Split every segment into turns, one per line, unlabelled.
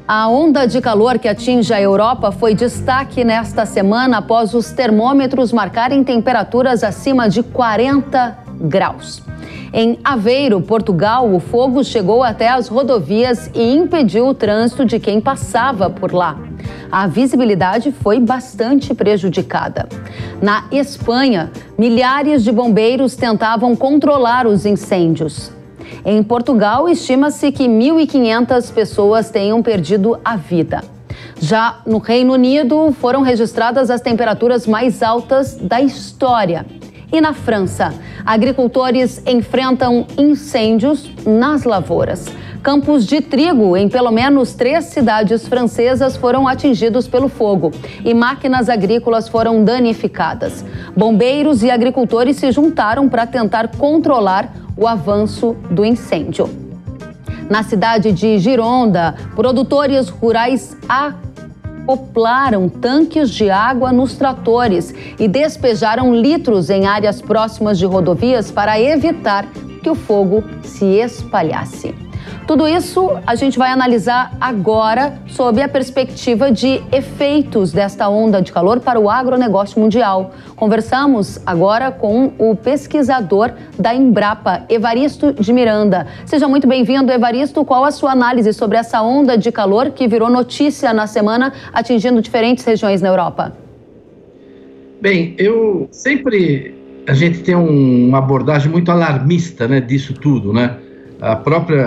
A onda de calor que atinge a Europa foi destaque nesta semana após os termômetros marcarem temperaturas acima de 40 graus. Em Aveiro, Portugal, o fogo chegou até as rodovias e impediu o trânsito de quem passava por lá. A visibilidade foi bastante prejudicada. Na Espanha, milhares de bombeiros tentavam controlar os incêndios. Em Portugal, estima-se que 1.500 pessoas tenham perdido a vida. Já no Reino Unido, foram registradas as temperaturas mais altas da história. E na França, agricultores enfrentam incêndios nas lavouras. Campos de trigo em pelo menos 3 cidades francesas foram atingidos pelo fogo e máquinas agrícolas foram danificadas. Bombeiros e agricultores se juntaram para tentar controlar o avanço do incêndio. Na cidade de Gironda, produtores rurais acoplaram tanques de água nos tratores e despejaram litros em áreas próximas de rodovias para evitar que o fogo se espalhasse. Tudo isso a gente vai analisar agora sob a perspectiva de efeitos desta onda de calor para o agronegócio mundial. Conversamos agora com o pesquisador da Embrapa, Evaristo de Miranda. Seja muito bem-vindo, Evaristo. Qual a sua análise sobre essa onda de calor que virou notícia na semana, atingindo diferentes regiões na Europa?
Bem, a gente tem uma abordagem muito alarmista, né, disso tudo, né?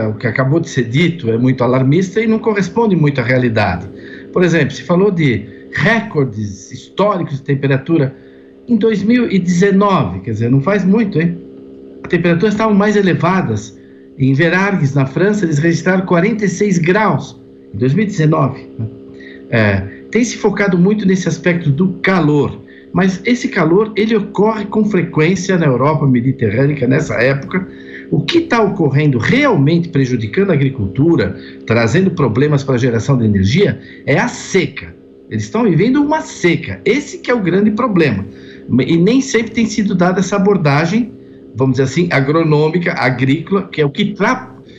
O que acabou de ser dito é muito alarmista e não corresponde muito à realidade. Por exemplo, se falou de recordes históricos de temperatura em 2019, quer dizer, não faz muito, hein? As temperaturas estavam mais elevadas. Em Verargues, na França, eles registraram 46 graus em 2019. Tem se focado muito nesse aspecto do calor, mas esse calor ele ocorre com frequência na Europa mediterrânea nessa época. O que está ocorrendo realmente prejudicando a agricultura, trazendo problemas para a geração de energia, é a seca. Eles estão vivendo uma seca. Esse que é o grande problema. E nem sempre tem sido dada essa abordagem, vamos dizer assim, agronômica, agrícola, que é o que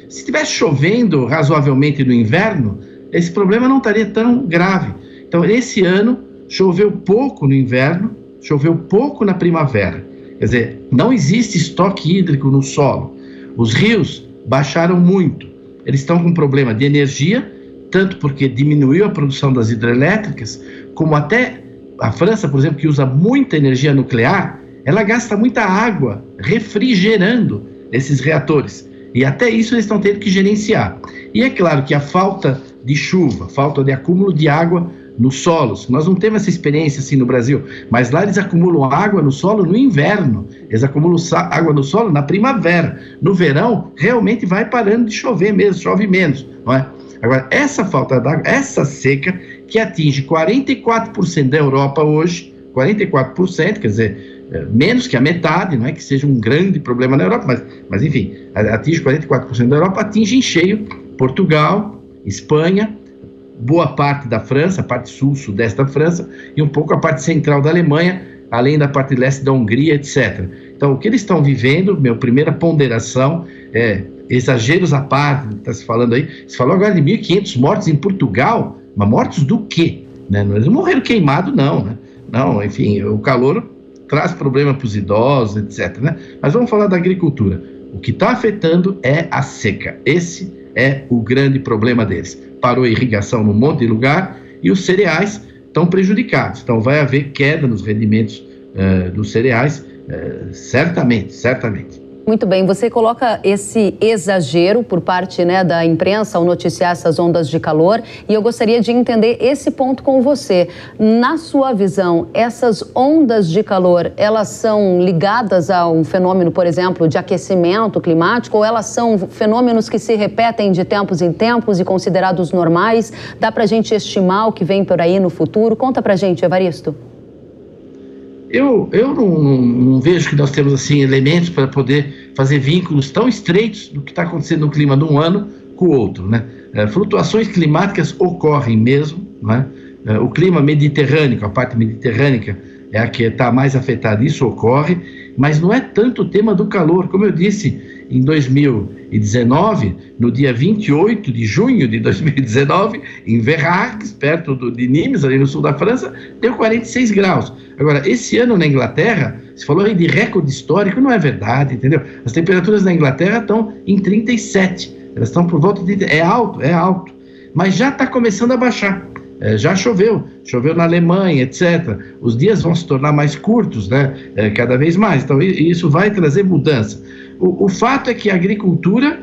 se estivesse chovendo razoavelmente no inverno, esse problema não estaria tão grave. Então, esse ano, choveu pouco no inverno, choveu pouco na primavera. Quer dizer, não existe estoque hídrico no solo. Os rios baixaram muito. Eles estão com problema de energia, tanto porque diminuiu a produção das hidrelétricas, como até a França, por exemplo, que usa muita energia nuclear, ela gasta muita água refrigerando esses reatores. E até isso eles estão tendo que gerenciar. E é claro que a falta de chuva, falta de acúmulo de água nos solos. Nós não temos essa experiência assim no Brasil, mas lá eles acumulam água no solo no inverno, eles acumulam água no solo na primavera. No verão, realmente vai parando de chover mesmo, chove menos, não é? Agora, essa falta d'água, essa seca, que atinge 44% da Europa hoje, 44%, quer dizer, menos que a metade, não é que seja um grande problema na Europa, mas enfim, atinge 44% da Europa, atinge em cheio Portugal, Espanha, boa parte da França, a parte sul, sudeste da França, e um pouco a parte central da Alemanha, além da parte leste da Hungria, etc. Então, o que eles estão vivendo, minha primeira ponderação, exageros à parte, está se falando aí, se falou agora de 1.500 mortos em Portugal, mas mortos do quê? Né? Eles não morreram queimados, não, né? Não, enfim, o calor traz problema para os idosos, etc. Né? Mas vamos falar da agricultura. O que está afetando é a seca. Esse é o grande problema deles. Parou a irrigação num monte de lugar e os cereais estão prejudicados. Então vai haver queda nos rendimentos dos cereais, certamente.
Muito bem, você coloca esse exagero por parte, né, da imprensa ao noticiar essas ondas de calor, e eu gostaria de entender esse ponto com você. Na sua visão, essas ondas de calor, elas são ligadas a um fenômeno, por exemplo, de aquecimento climático, ou elas são fenômenos que se repetem de tempos em tempos e considerados normais? Dá pra gente estimar o que vem por aí no futuro? Conta pra gente, Evaristo.
Eu não vejo que nós temos assim elementos para poder fazer vínculos tão estreitos do que está acontecendo no clima de um ano com o outro, né? Flutuações climáticas ocorrem mesmo, né? O clima mediterrâneo, a parte mediterrânea é a que está mais afetada, isso ocorre, mas não é tanto o tema do calor. Como eu disse, Em 2019, no dia 28 de junho de 2019, em Verrax, perto de Nimes, ali no sul da França, deu 46 graus. Agora, esse ano na Inglaterra, se falou aí de recorde histórico, não é verdade, entendeu? As temperaturas na Inglaterra estão em 37, elas estão por volta de... É alto, mas já está começando a baixar. Já choveu na Alemanha, etc. Os dias vão se tornar mais curtos, né? Cada vez mais. Então, isso vai trazer mudança. O fato é que a agricultura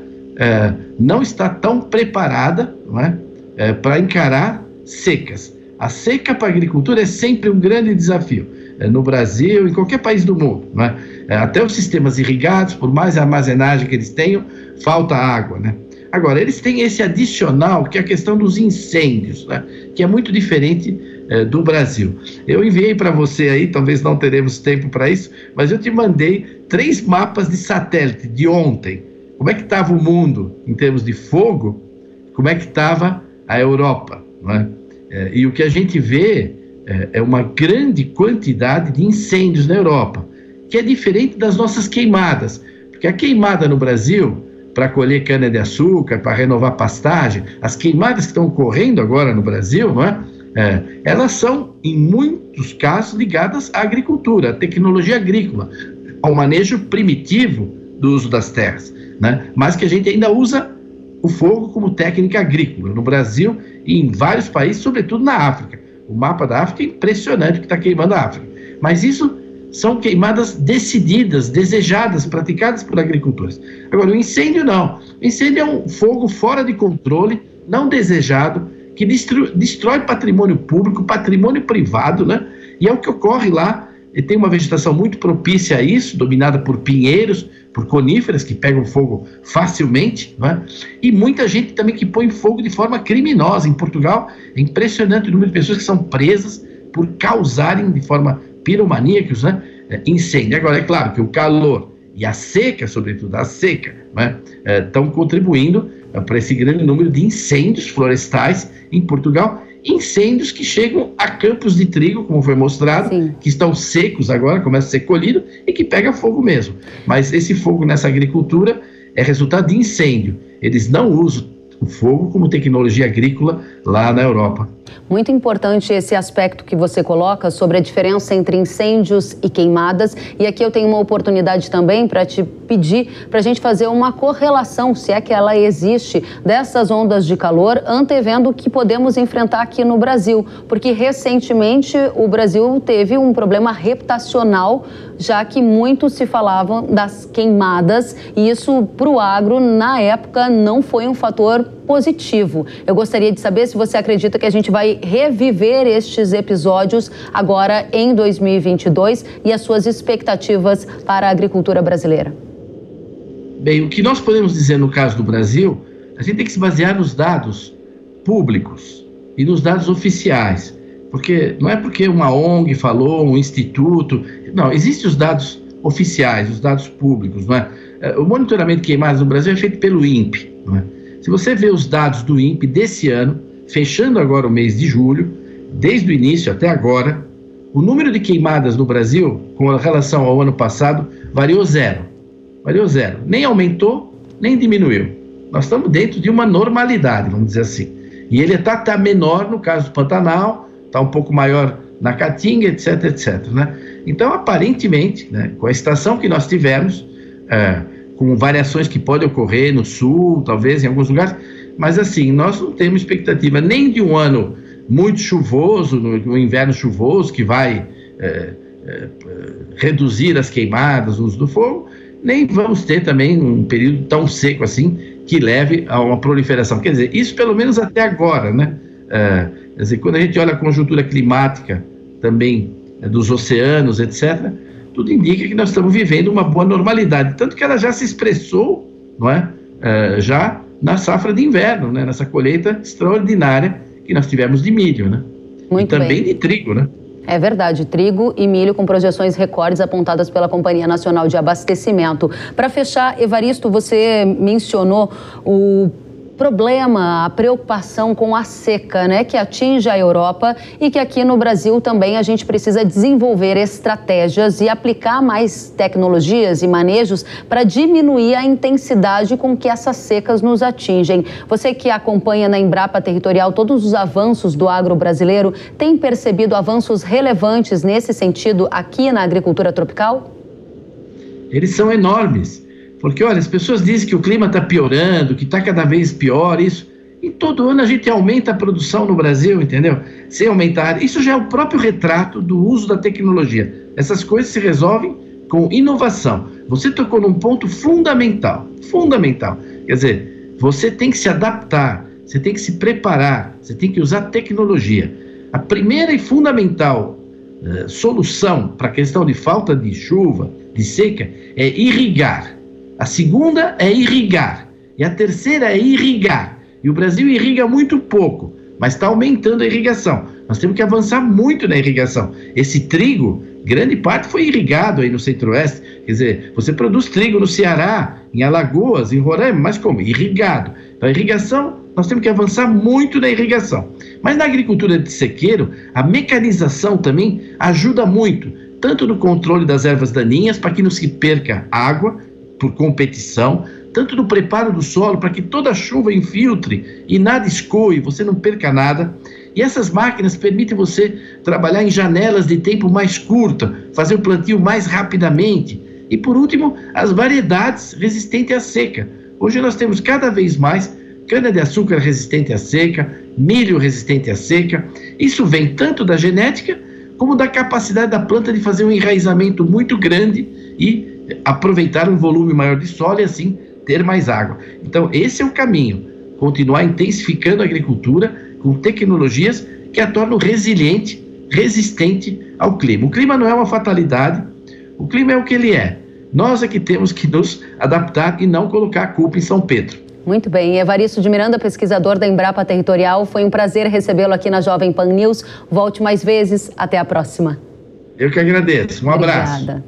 não está tão preparada, não é? Para encarar secas. A seca para a agricultura é sempre um grande desafio. No Brasil, em qualquer país do mundo, não é? Até os sistemas irrigados, por mais armazenagem que eles tenham, falta água, né? Agora, eles têm esse adicional, que é a questão dos incêndios, né? Que é muito diferente do Brasil. Eu enviei para você aí, talvez não teremos tempo para isso, mas eu te mandei 3 mapas de satélite de ontem. Como é que estava o mundo em termos de fogo? Como é que estava a Europa, não é? E o que a gente vê é uma grande quantidade de incêndios na Europa, que é diferente das nossas queimadas, porque a queimada no Brasil, para colher cana-de-açúcar, para renovar pastagem, as queimadas que estão ocorrendo agora no Brasil, não é? Elas são, em muitos casos, ligadas à agricultura, à tecnologia agrícola, ao manejo primitivo do uso das terras, né? Mas que a gente ainda usa o fogo como técnica agrícola, no Brasil e em vários países, sobretudo na África. O mapa da África é impressionante que está queimando a África. Mas isso são queimadas decididas, desejadas, praticadas por agricultores. Agora, o incêndio não. O incêndio é um fogo fora de controle, não desejado, que destrói patrimônio público, patrimônio privado, né? E é o que ocorre lá. E tem uma vegetação muito propícia a isso, dominada por pinheiros, por coníferas, que pegam fogo facilmente, né? E muita gente também que põe fogo de forma criminosa. Em Portugal, é impressionante o número de pessoas que são presas por causarem de forma piromaníacos, né, incêndio. Agora, é claro que o calor e a seca, sobretudo a seca, né, estão contribuindo para esse grande número de incêndios florestais em Portugal, incêndios que chegam a campos de trigo, como foi mostrado, sim, que estão secos agora, começam a ser colhidos e que pega fogo mesmo. Mas esse fogo nessa agricultura é resultado de incêndio. Eles não usam o fogo como tecnologia agrícola lá na Europa.
Muito importante esse aspecto que você coloca sobre a diferença entre incêndios e queimadas. E aqui eu tenho uma oportunidade também para te pedir para a gente fazer uma correlação, se é que ela existe, dessas ondas de calor, antevendo o que podemos enfrentar aqui no Brasil. Porque recentemente o Brasil teve um problema reputacional, já que muito se falavam das queimadas, e isso para o agro, na época, não foi um fator positivo. Eu gostaria de saber se você acredita que a gente vai reviver estes episódios agora em 2022 e as suas expectativas para a agricultura brasileira.
Bem, o que nós podemos dizer no caso do Brasil, a gente tem que se basear nos dados públicos e nos dados oficiais, porque não é porque uma ONG falou, um instituto, não, existem os dados oficiais, os dados públicos, não é? O monitoramento de queimadas no Brasil é feito pelo INPE, não é? Se você vê os dados do INPE desse ano, fechando agora o mês de julho, desde o início até agora, o número de queimadas no Brasil, com relação ao ano passado, variou zero. Variou zero. Nem aumentou, nem diminuiu. Nós estamos dentro de uma normalidade, vamos dizer assim. E ele está menor no caso do Pantanal, está um pouco maior na Caatinga, etc, etc, né? Então, aparentemente, né, com a estação que nós tivemos, com variações que podem ocorrer no sul, talvez em alguns lugares, mas assim, nós não temos expectativa nem de um ano muito chuvoso, no inverno chuvoso, que vai reduzir as queimadas, o uso do fogo, nem vamos ter também um período tão seco assim, que leve a uma proliferação. Quer dizer, isso pelo menos até agora, né? Quer dizer, quando a gente olha a conjuntura climática também dos oceanos, etc., tudo indica que nós estamos vivendo uma boa normalidade, tanto que ela já se expressou, não é? Já na safra de inverno, né? Nessa colheita extraordinária que nós tivemos de milho, né?
Muito
e também
bem.
De trigo, né?
É verdade, trigo e milho com projeções recordes apontadas pela Companhia Nacional de Abastecimento. Para fechar, Evaristo, você mencionou o problema, a preocupação com a seca, né, que atinge a Europa e que aqui no Brasil também a gente precisa desenvolver estratégias e aplicar mais tecnologias e manejos para diminuir a intensidade com que essas secas nos atingem. Você que acompanha na Embrapa Territorial todos os avanços do agro brasileiro, tem percebido avanços relevantes nesse sentido aqui na agricultura tropical?
Eles são enormes. Porque, olha, as pessoas dizem que o clima está piorando, que está cada vez pior, isso. E todo ano a gente aumenta a produção no Brasil, entendeu? Sem aumentar. Isso já é o próprio retrato do uso da tecnologia. Essas coisas se resolvem com inovação. Você tocou num ponto fundamental. Fundamental. Quer dizer, você tem que se adaptar, você tem que se preparar, você tem que usar tecnologia. A primeira e fundamental solução para a questão de falta de chuva, de seca, é irrigar. A segunda é irrigar, e a terceira é irrigar. E o Brasil irriga muito pouco, mas está aumentando a irrigação. Nós temos que avançar muito na irrigação. Esse trigo, grande parte foi irrigado aí no Centro-Oeste. Quer dizer, você produz trigo no Ceará, em Alagoas, em Roraima, mas como? Irrigado. Então a irrigação, nós temos que avançar muito na irrigação. Mas na agricultura de sequeiro, a mecanização também ajuda muito, tanto no controle das ervas daninhas, para que não se perca água, por competição, tanto no preparo do solo, para que toda a chuva infiltre e nada escoe, você não perca nada. E essas máquinas permitem você trabalhar em janelas de tempo mais curta, fazer o plantio mais rapidamente. E por último, as variedades resistentes à seca. Hoje nós temos cada vez mais cana-de-açúcar resistente à seca, milho resistente à seca. Isso vem tanto da genética, como da capacidade da planta de fazer um enraizamento muito grande e aproveitar um volume maior de solo e assim ter mais água. Então esse é o caminho, continuar intensificando a agricultura com tecnologias que a tornam resiliente, resistente ao clima. O clima não é uma fatalidade, o clima é o que ele é. Nós é que temos que nos adaptar e não colocar a culpa em São Pedro.
Muito bem. Evaristo de Miranda, pesquisador da Embrapa Territorial, foi um prazer recebê-lo aqui na Jovem Pan News. Volte mais vezes. Até a próxima.
Eu que agradeço. Um abraço.
Obrigada.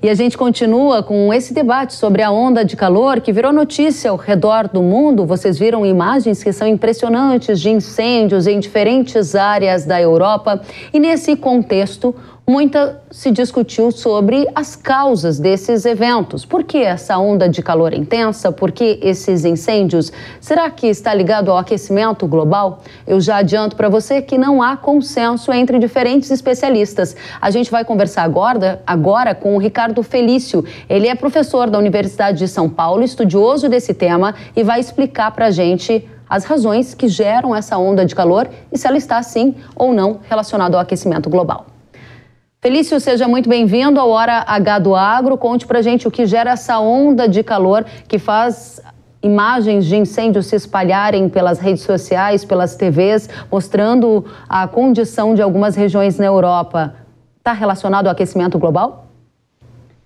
E a gente continua com esse debate sobre a onda de calor que virou notícia ao redor do mundo. Vocês viram imagens que são impressionantes de incêndios em diferentes áreas da Europa. E nesse contexto, muita se discutiu sobre as causas desses eventos. Por que essa onda de calor intensa? Por que esses incêndios? Será que está ligado ao aquecimento global? Eu já adianto para você que não há consenso entre diferentes especialistas. A gente vai conversar agora com o Ricardo Felício. Ele é professor da Universidade de São Paulo, estudioso desse tema, e vai explicar para a gente as razões que geram essa onda de calor e se ela está, sim ou não, relacionada ao aquecimento global. Felício, seja muito bem-vindo ao Hora H do Agro. Conte pra gente o que gera essa onda de calor que faz imagens de incêndios se espalharem pelas redes sociais, pelas TVs, mostrando a condição de algumas regiões na Europa. Está relacionado ao aquecimento global?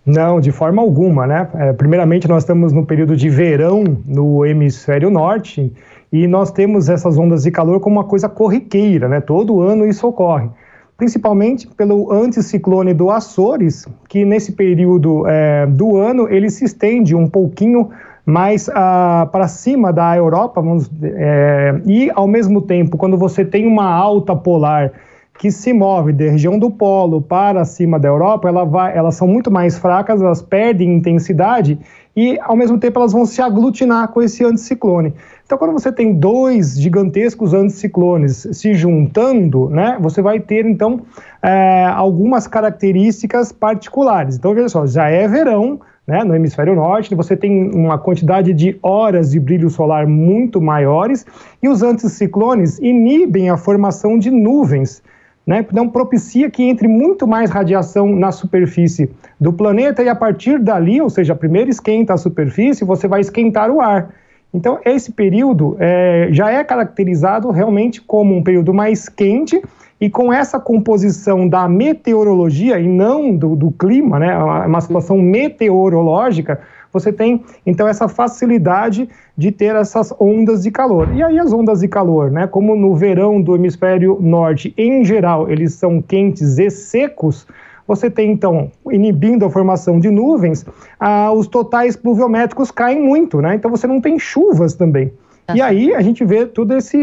Não, de forma alguma, né? Primeiramente, nós estamos no período de verão no hemisfério norte e nós temos essas ondas de calor como uma coisa corriqueira, né? Todo ano isso ocorre. Principalmente pelo anticiclone do Açores, que nesse período do ano ele se estende um pouquinho mais para cima da Europa, e ao mesmo tempo, quando você tem uma alta polar que se move da região do polo para cima da Europa, elas são muito mais fracas, elas perdem intensidade e ao mesmo tempo elas vão se aglutinar com esse anticiclone. Então, quando você tem dois gigantescos anticiclones se juntando, né, você vai ter, então, algumas características particulares. Então, veja só, já é verão, né, no hemisfério norte, você tem uma quantidade de horas de brilho solar muito maiores e os anticiclones inibem a formação de nuvens, né, então propicia que entre muito mais radiação na superfície do planeta e a partir dali, ou seja, primeiro esquenta a superfície, você vai esquentar o ar. Então, esse período já é caracterizado realmente como um período mais quente e com essa composição da meteorologia e não do clima, né, uma situação meteorológica, você tem, então, essa facilidade de ter essas ondas de calor. E aí as ondas de calor, né, como no verão do hemisfério norte, em geral, eles são quentes e secos, você tem, então, inibindo a formação de nuvens, os totais pluviométricos caem muito, né? Então você não tem chuvas também. E aí a gente vê todo esse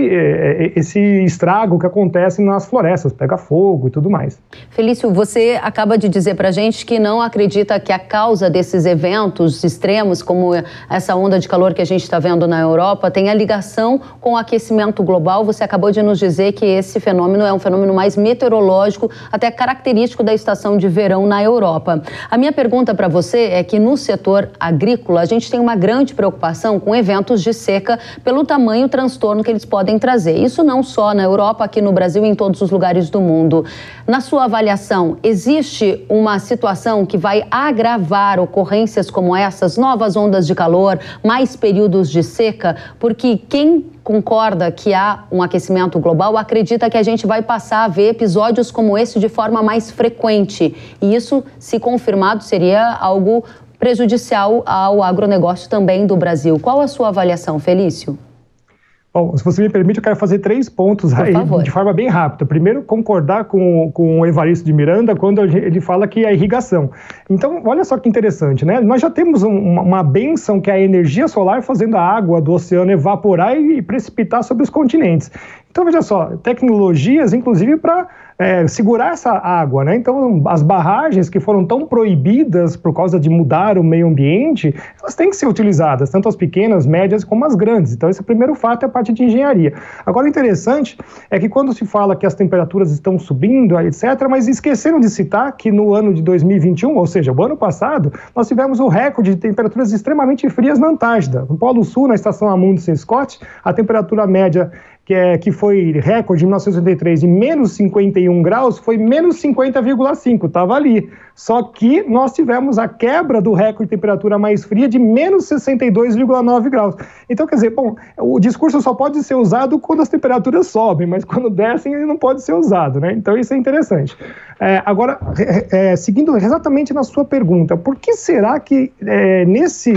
estrago que acontece nas florestas, pega fogo e tudo mais.
Felício, você acaba de dizer para a gente que não acredita que a causa desses eventos extremos, como essa onda de calor que a gente está vendo na Europa, tenha ligação com o aquecimento global. Você acabou de nos dizer que esse fenômeno é um fenômeno mais meteorológico, até característico da estação de verão na Europa. A minha pergunta para você é que no setor agrícola a gente tem uma grande preocupação com eventos de seca pelo tamanho e transtorno que eles podem trazer. Isso não só na Europa, aqui no Brasil e em todos os lugares do mundo. Na sua avaliação, existe uma situação que vai agravar ocorrências como essas, novas ondas de calor, mais períodos de seca? Porque quem concorda que há um aquecimento global acredita que a gente vai passar a ver episódios como esse de forma mais frequente. E isso, se confirmado, seria algo prejudicial ao agronegócio também do Brasil. Qual a sua avaliação, Felício?
Bom, se você me permite, eu quero fazer 3 pontos aí, de forma bem rápida. Primeiro, concordar com o Evaristo de Miranda quando ele fala que é a irrigação. Então, olha só que interessante, né? Nós já temos uma bênção que é a energia solar fazendo a água do oceano evaporar e precipitar sobre os continentes. Então, veja só, tecnologias, inclusive, para segurar essa água, né? Então, as barragens que foram tão proibidas por causa de mudar o meio ambiente, elas têm que ser utilizadas, tanto as pequenas, médias, como as grandes. Então, esse primeiro fato é a parte de engenharia. Agora, o interessante é que quando se fala que as temperaturas estão subindo, etc., mas esqueceram de citar que no ano de 2021, ou seja, o ano passado, nós tivemos um recorde de temperaturas extremamente frias na Antártida. No Polo Sul, na estação Amundsen Scott, a temperatura média que foi recorde em 1983 de menos 51 graus, foi menos 50,5, estava ali. Só que nós tivemos a quebra do recorde de temperatura mais fria de menos 62,9 graus. Então, quer dizer, bom, o discurso só pode ser usado quando as temperaturas sobem, mas quando descem ele não pode ser usado, né? Então isso é interessante. Agora, seguindo exatamente na sua pergunta, por que será que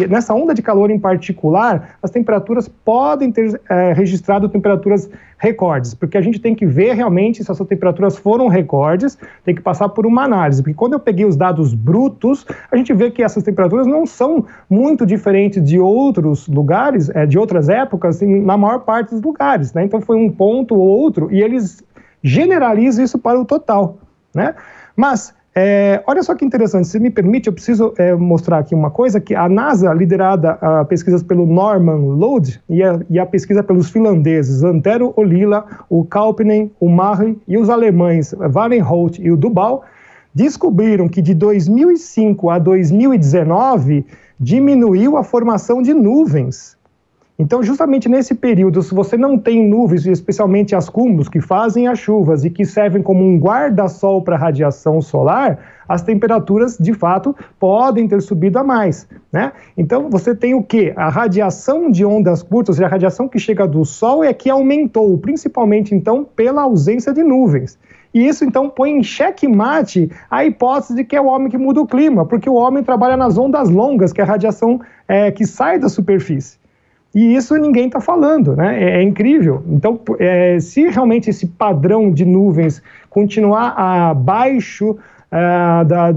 nessa onda de calor em particular, as temperaturas podem ter registrado temperaturas recordes? Porque a gente tem que ver realmente se essas temperaturas foram recordes, tem que passar por uma análise, porque quando eu peguei os dados brutos, a gente vê que essas temperaturas não são muito diferentes de outros lugares, de outras épocas, assim, na maior parte dos lugares, né? Então foi um ponto ou outro, e eles generalizam isso para o total, né? Mas olha só que interessante, se me permite, eu preciso mostrar aqui uma coisa, que a NASA, liderada a pesquisas pelo Norman Lode e a pesquisa pelos finlandeses Antero Ollila, o Kauppinen, o Mahi e os alemães Wallenholt e o Dubal, descobriram que de 2005 a 2019 diminuiu a formação de nuvens. Então, justamente nesse período, se você não tem nuvens, especialmente as cúmulos que fazem as chuvas e que servem como um guarda-sol para a radiação solar, as temperaturas, de fato, podem ter subido a mais, né? Então, você tem o quê? A radiação de ondas curtas, ou seja, a radiação que chega do Sol é que aumentou, principalmente, então, pela ausência de nuvens. E isso, então, põe em xeque-mate a hipótese de que é o homem que muda o clima, porque o homem trabalha nas ondas longas, que é a radiação que sai da superfície. E isso ninguém está falando, né? É incrível. Então, se realmente esse padrão de nuvens continuar abaixo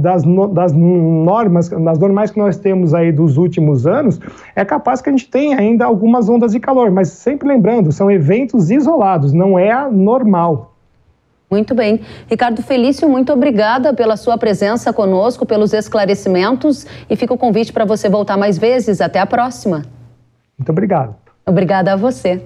das normas, das normais que nós temos aí dos últimos anos, é capaz que a gente tenha ainda algumas ondas de calor, mas sempre lembrando, são eventos isolados, não é a normal.
Muito bem. Ricardo Felício, muito obrigada pela sua presença conosco, pelos esclarecimentos, e fica o convite para você voltar mais vezes. Até a próxima.
Muito obrigado.
Obrigada a você.